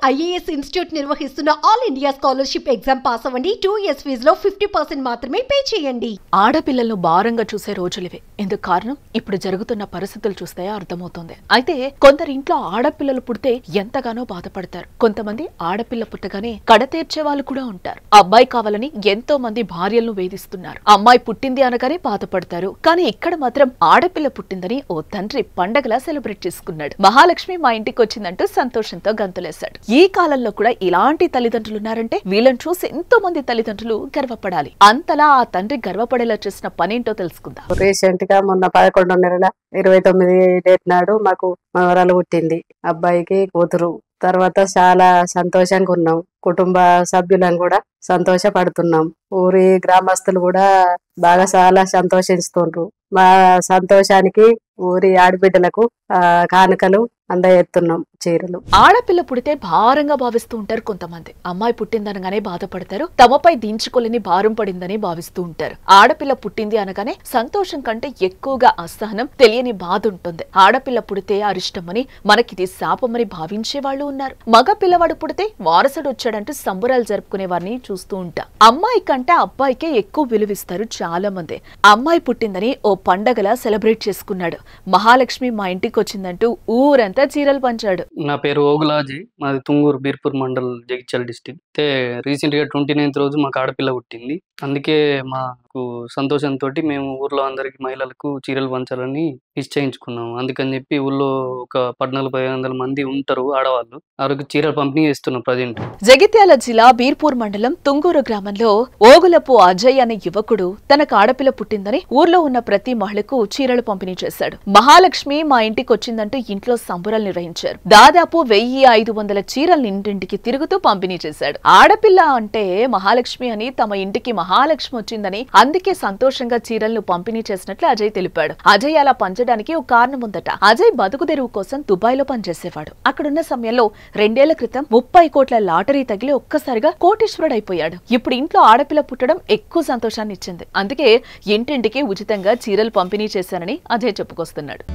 IAS institute నిర్వహిస్తున్న all India scholarship exam pass అవ్వండి. 2 years ఫీజులో 50% మాత్రమే పే చేయండి. ఆడపిల్లలను భారంగా చూసే రోజులివే. ఎందుకు కారణం? ఇప్పుడు జరుగుతున్న పరిస్థితులు చూస్తే అర్థమవుతుంది. అయితే కొందరి ఇంట్లో ఆడపిల్లలు పుడితే ఎంతగానో బాధపడతారు. కొంతమంది ఆడపిల్ల పుట్టగానే కడతీర్చే వాళ్ళు కూడా ఉంటారు. అబ్బాయి కావాలని ఎంతో మంది భార్యలను వేధిస్తున్నారు. అమ్మాయి పుట్టింది అనగానే బాధపడతారు. కానీ ఇక్కడ మాత్రం ఆడపిల్ల పుట్టిందని ఓ తండ్రి పండగలా సెలబ్రేట్ చేసుకున్నాడు. మహాలక్ష్మి మా ఇంటికి వచ్చిందంటూ సంతోషంతో గంతులేశాడు. ఈ కాలంలో కూడా ఇలాంటి తల్లిదండ్రులున్నారంటే వీళ్ళని చూసి ఎంతో మంది తల్లిదండ్రులు గర్వపడాలి. అంతలా ఆ తండ్రి గర్వపడేలా చేసిన పనేంటో తెలుసుకుందాం. రీసెంట్ గా మొన్న 11వ నెల 29 డేట్ నాడు మాకు మనవరాలు పుట్టింది. అబ్బాయికి కూతురు. తర్వాత చాలా సంతోషంగా ఉన్నాం. కుటుంబ సభ్యులను కూడా సంతోషపడుతున్నాం. ఊరి గ్రామస్తులు కూడా బాగా చాలా సంతోషిస్తుండ్రు. మా సంతోషానికి ఊరి ఆడబిడ్డలకు కానుకలు అందజేస్తున్నాం, చీరలు. ఆడపిల్ల పుడితే భారంగా భావిస్తూ ఉంటారు కొంతమంది. అమ్మాయి పుట్టిందనగానే బాధపడతారు. తమపై దించుకోలేని భారం పడిందని భావిస్తూ ఉంటారు. ఆడపిల్ల పుట్టింది అనగానే సంతోషం కంటే ఎక్కువగా అసహనం, తెలియని బాధ ఉంటుంది. ఆడపిల్ల పుడితే అరిష్టమని, మనకిది శాపమని భావించే వాళ్ళు ఉన్నారు. మగ పిల్లవాడు పుడితే వారసుడు వచ్చాడంటూ సంబురాలు జరుపుకునే వారిని చూస్తూ ఉంటాం. అమ్మాయి కంటే అబ్బాయికే ఎక్కువ విలువిస్తారు చాలా మంది. అమ్మాయి పుట్టిందని ఓ పండగలా సెలబ్రేట్ చేసుకున్నాడు. మహాలక్ష్మి మా ఇంటికి వచ్చిందంటూ ఊరంతా చీరలు పంచాడు. నా పేరు ఓగులాజీ, మాది తుంగూరు బీర్పూర్ మండల్, జగిత్యాల డిస్టిక్. అయితే రీసెంట్ గా 29th రోజు మాకు ఆడపిల్ల పుట్టింది. అందుకే మాకు సంతోషంతో మేము ఊర్లో అందరికి మహిళలకు చీరలు పంచాలని నిశ్చయించుకున్నాము. అందుకని చెప్పి ఊళ్ళో ఒక 1400-1500 మంది ఉంటారు ఆడవాళ్ళు. వారికి చీరలు పంపిణీ చేస్తున్నాం ప్రజెంట్. జగిత్యాల జిల్లా బీర్పూర్ మండలం తుంగూరు గ్రామంలో ఓగులపు అజయ్ అనే యువకుడు తనకు ఆడపిల్ల పుట్టిందని ఊర్లో ఉన్న ప్రతి మహిళకు చీరలు పంపిణీ చేశాడు. మహాలక్ష్మి మా ఇంటికి వచ్చిందంటూ ఇంట్లో సంబురాలు నిర్వహించారు. దాదాపు 1500 చీరలు ఇంటింటికి తిరుగుతూ పంపిణీ చేశాడు. ఆడపిల్ల అంటే మహాలక్ష్మి అని, తమ ఇంటికి మహాలక్ష్మి వచ్చిందని అందుకే సంతోషంగా చీరలను పంపిణీ చేసినట్లు అజయ్ తెలిపాడు. అజయ్ అలా పంచడానికి ఒక కారణం ఉందట. అజయ్ బతుకు తెరువు కోసం దుబాయ్ లో పనిచేసేవాడు. అక్కడున్న సమయంలో 2 ఏళ్ల క్రితం 30 కోట్ల లాటరీ తగిలి ఒక్కసారిగా కోటీశ్వరుడైపోయాడు. ఇప్పుడు ఇంట్లో ఆడపిల్ల పుట్టడం ఎక్కువ సంతోషాన్ని ఇచ్చింది. అందుకే ఇంటింటికి ఉచితంగా చీరలు పంపిణీ చేశానని అజయ్ చెప్పుకొస్తున్నాడు.